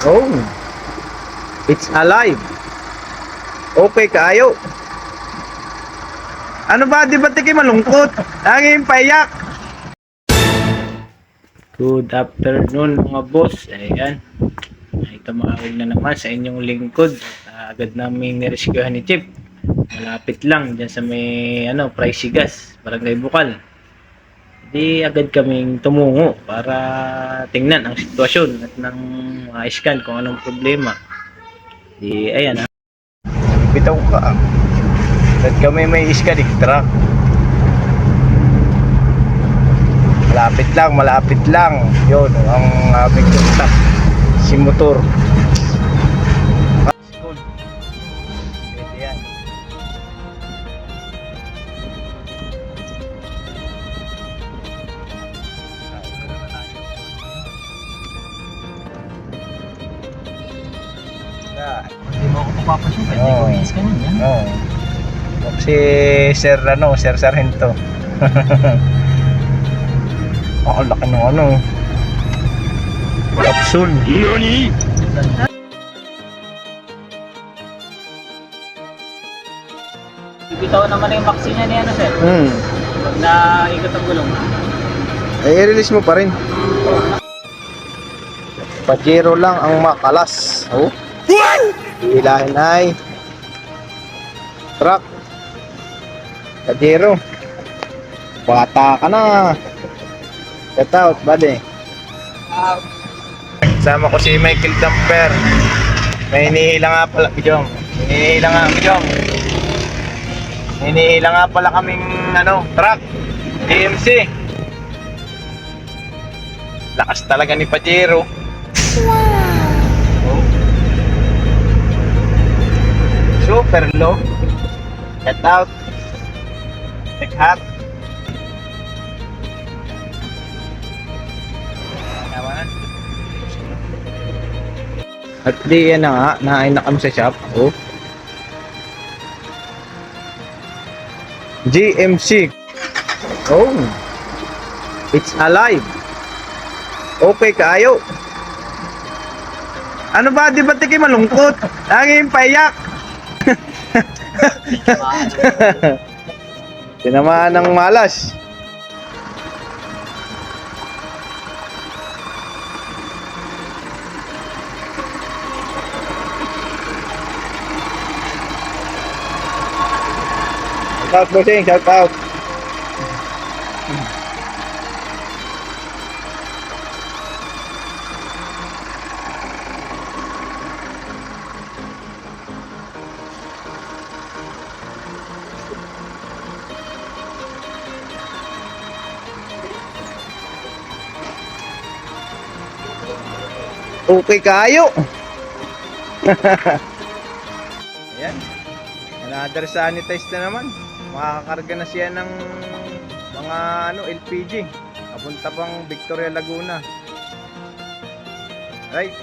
Oh, it's alive. Okay kaayo. Ano ba, di ba tiki malungkot? Ang payak. Good afternoon mga boss. Ayan. Ay tumawag na naman sa inyong lingkod. Agad namin nirescuehan ni Chip. Malapit lang dyan sa may Pricey Gas, Barangay Bukal. Di agad kaming tumungo para tingnan ang sitwasyon at nang ma-scan kung anong problema. Di ayan ha. Bitaw ka. At kami may iskadik truck. Malapit lang. Yun ang aming contact. Si motor. School. Pwede yan. Hindi mo ako papapasyon, pwede ko i-scan yan. Oo. Si Sir Sargento. Ang laki ng capsule. Nani? Bitaw naman na yung vaccine niya ni sir. Pag naikot ang gulong. I-release mo pa rin. Pajero lang ang makalas. Oh. Ilahin ay truck. Pajero. Bata ka na. Get out, buddy. Sama ko si Michael Damper. May hinihila nga pala, Bijong. Hinihila nga pala kaming truck. DMC. Lakas talaga ni Pajero. Wow. Super low. Get out. Take hat. At di yan na nga, nahain na kami sa shop. Oh. GMC. Oh. It's alive. Okay kaayo. Ano ba, di ba tiki malungkot? Ang payak. Tinamaan ng malas. Shout out, bossing, shout out. Okay kayo. Ayan. Another sanitize na naman. Makakakarga na siya ng mga LPG. Papunta pang Victoria Laguna. Right?